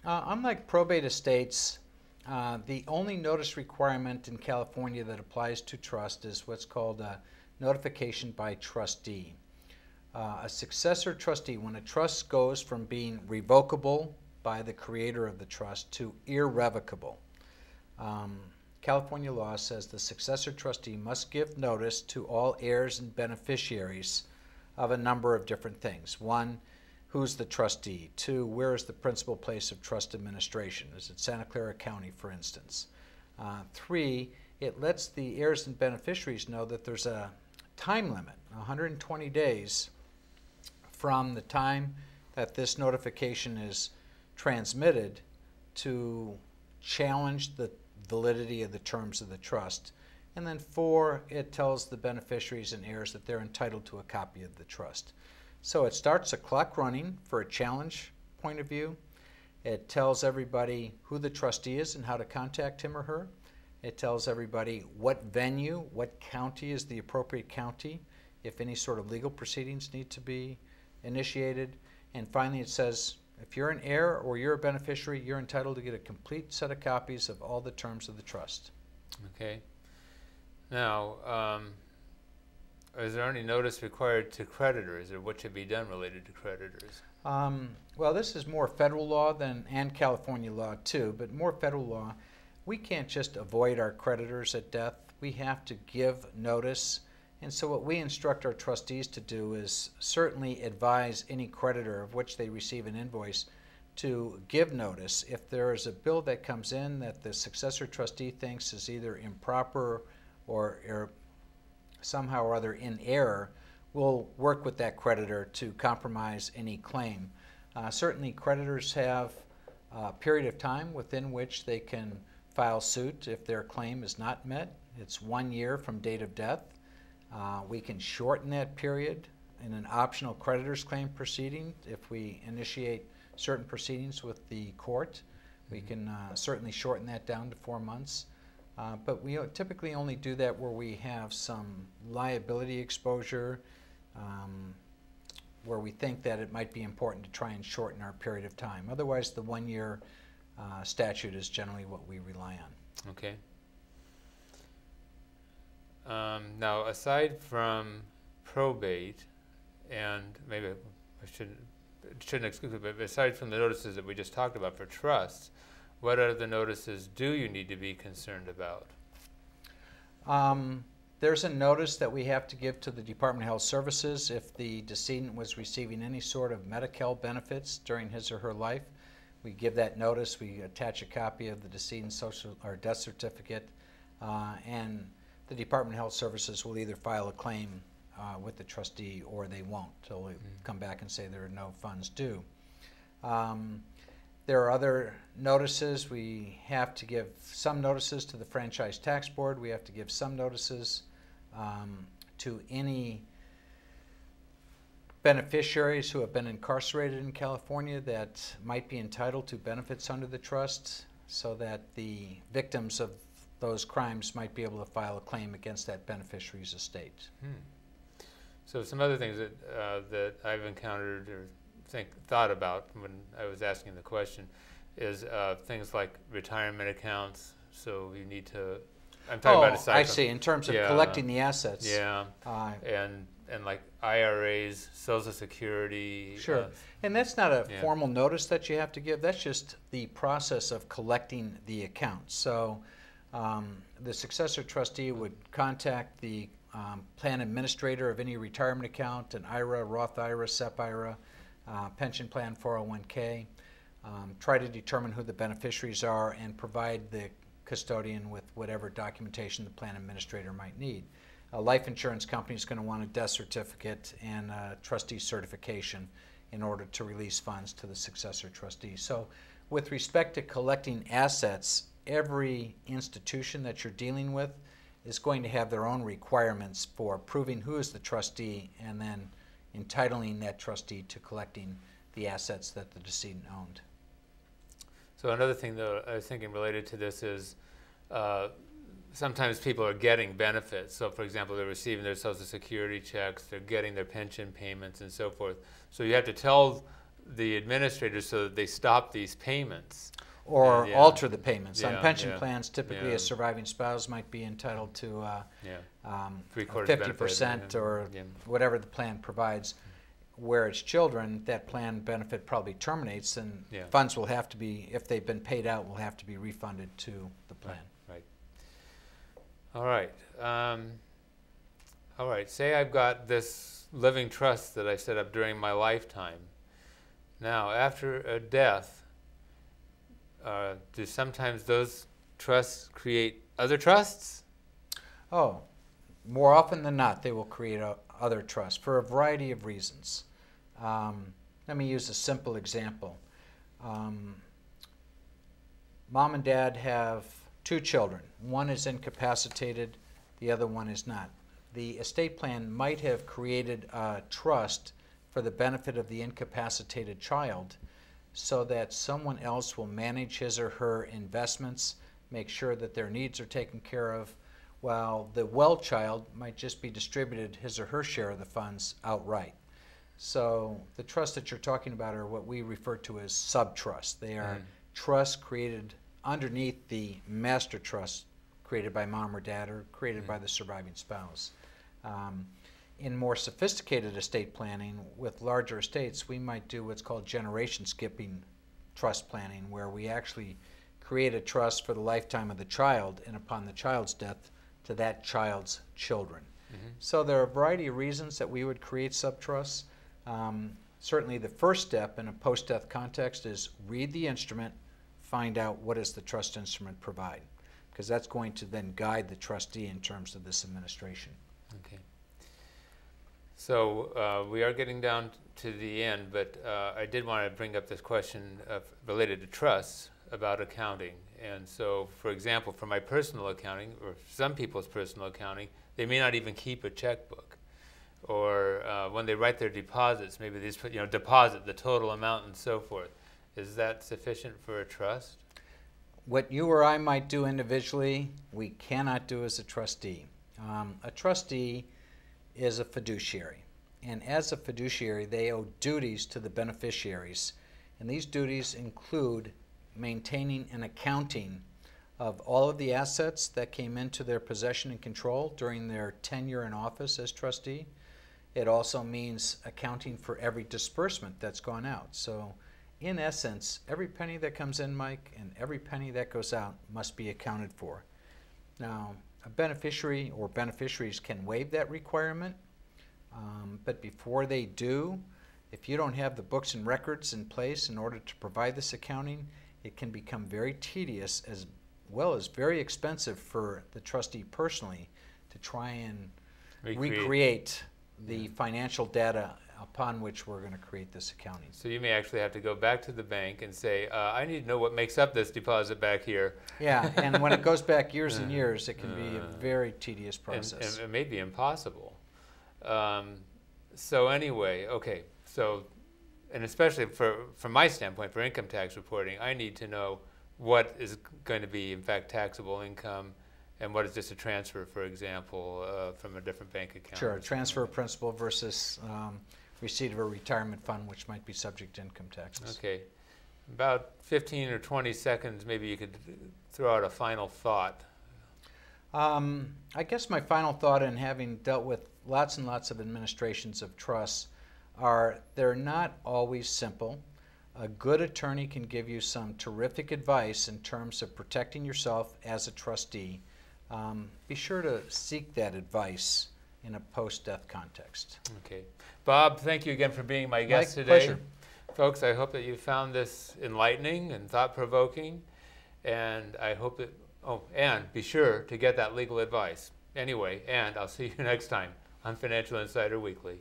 Unlike probate estates, the only notice requirement in California that applies to trust is what's called a notification by trustee. A successor trustee, when a trust goes from being revocable by the creator of the trust to irrevocable, California law says the successor trustee must give notice to all heirs and beneficiaries of a number of different things. One, who's the trustee? Two, where is the principal place of trust administration? Is it Santa Clara County, for instance? Three, it lets the heirs and beneficiaries know that there's a time limit, 120 days from the time that this notification is transmitted to challenge the validity of the terms of the trust. And then four, it tells the beneficiaries and heirs that they're entitled to a copy of the trust. So it starts a clock running for a challenge point of view. It tells everybody who the trustee is and how to contact him or her. It tells everybody what venue, what county is the appropriate county, if any sort of legal proceedings need to be initiated. And finally it says, if you're an heir or you're a beneficiary, you're entitled to get a complete set of copies of all the terms of the trust. Okay. Now, is there any notice required to creditors, or what should be done related to creditors? Well, this is more federal law and California law too, but more federal law. We can't just avoid our creditors at death. We have to give notice. And so what we instruct our trustees to do is certainly advise any creditor of which they receive an invoice to give notice. If there is a bill that comes in that the successor trustee thinks is either improper or somehow or other in error, we'll work with that creditor to compromise any claim. Certainly creditors have a period of time within which they can file suit if their claim is not met. It's 1 year from date of death. We can shorten that period in an optional creditor's claim proceeding if we initiate certain proceedings with the court. We can certainly shorten that down to 4 months. But we typically only do that where we have some liability exposure, where we think that it might be important to try and shorten our period of time. Otherwise, the 1 year statute is generally what we rely on. Okay. Now, aside from probate, and maybe I shouldn't exclude it, but aside from the notices that we just talked about for trusts, what other notices do you need to be concerned about? There's a notice that we have to give to the Department of Health Services if the decedent was receiving any sort of Medi-Cal benefits during his or her life. We give that notice. We attach a copy of the decedent's social or death certificate, and the Department of Health Services will either file a claim with the trustee or they won't. They'll come back and say there are no funds due. There are other notices. We have to give some notices to the Franchise Tax Board. We have to give some notices to any beneficiaries who have been incarcerated in California that might be entitled to benefits under the trust, so that the victims of those crimes might be able to file a claim against that beneficiary's estate. So some other things that I've encountered or thought about when I was asking the question is things like retirement accounts. So you need to. I'm talking about aside I from, see. In terms of collecting the assets. Yeah. And like IRAs, Social Security. Sure. And that's not a formal notice that you have to give. That's just the process of collecting the accounts. So the successor trustee would contact the plan administrator of any retirement account, an IRA, Roth IRA, SEP IRA, pension plan, 401k, try to determine who the beneficiaries are and provide the custodian with whatever documentation the plan administrator might need. A life insurance company is going to want a death certificate and a trustee certification in order to release funds to the successor trustee. So with respect to collecting assets, every institution that you're dealing with is going to have their own requirements for proving who is the trustee and then entitling that trustee to collecting the assets that the decedent owned. So another thing that I was thinking related to this is sometimes people are getting benefits. So for example, they're receiving their Social Security checks, they're getting their pension payments and so forth. So you have to tell the administrators so that they stop these payments. Or Yeah. alter the payments. On Yeah, pension yeah, plans, typically yeah. a surviving spouse might be entitled to Yeah. 3/4 50% benefit, or yeah. whatever the plan provides. Where it's children, that plan benefit probably terminates, and Yeah. funds will have to be, if they've been paid out, will have to be refunded to the plan. Right. All right. All right. Say I've got this living trust that I set up during my lifetime. Now, after a death, do sometimes those trusts create other trusts? Oh, more often than not, they will create other trusts for a variety of reasons. Let me use a simple example. Mom and Dad have 2 children. One is incapacitated, the other one is not. The estate plan might have created a trust for the benefit of the incapacitated child so that someone else will manage his or her investments, make sure that their needs are taken care of, while the well child might just be distributed his or her share of the funds outright. So the trusts that you're talking about are what we refer to as subtrusts. They are trusts created underneath the master trust created by mom or dad or created by the surviving spouse. In more sophisticated estate planning with larger estates, we might do what's called generation skipping trust planning, where we actually create a trust for the lifetime of the child, and upon the child's death, to that child's children. So there are a variety of reasons that we would create subtrusts. Certainly the first step in a post-death context is read the instrument, find out what does the trust instrument provide, because that's going to then guide the trustee in terms of this administration. Okay. So we are getting down to the end, but I did want to bring up this question related to trusts about accounting. And so, for example, for my personal accounting, or some people's personal accounting, they may not even keep a checkbook. Or when they write their deposits, maybe they just put, deposit the total amount and so forth. Is that sufficient for a trust? What you or I might do individually, we cannot do as a trustee. A trustee is a fiduciary, and as a fiduciary, they owe duties to the beneficiaries, and these duties include maintaining an accounting of all of the assets that came into their possession and control during their tenure in office as trustee. It also means accounting for every disbursement that's gone out. So in essence, every penny that comes in, Mike, and every penny that goes out must be accounted for. Now, a beneficiary or beneficiaries can waive that requirement, but before they do, if you don't have the books and records in place in order to provide this accounting, it can become very tedious as well as very expensive for the trustee personally to try and recreate the financial data upon which we're going to create this accounting. So you may actually have to go back to the bank and say, I need to know what makes up this deposit back here. Yeah, and when it goes back years and years, it can be a very tedious process. And it may be impossible. So anyway, okay, so, and especially from my standpoint, for income tax reporting, I need to know what is going to be, in fact, taxable income, and what is just a transfer, for example, from a different bank account. Sure, transfer of principal versus receipt of a retirement fund, which might be subject to income taxes. Okay. About 15 or 20 seconds, maybe you could throw out a final thought. I guess my final thought, in having dealt with lots and lots of administrations of trusts, are they're not always simple. A good attorney can give you some terrific advice in terms of protecting yourself as a trustee. Be sure to seek that advice in a post-death context. Okay. Bob, thank you again for being my guest today. Pleasure. Folks, I hope that you found this enlightening and thought-provoking, and I hope that, and be sure to get that legal advice. Anyway, and I'll see you next time on Financial Insider Weekly.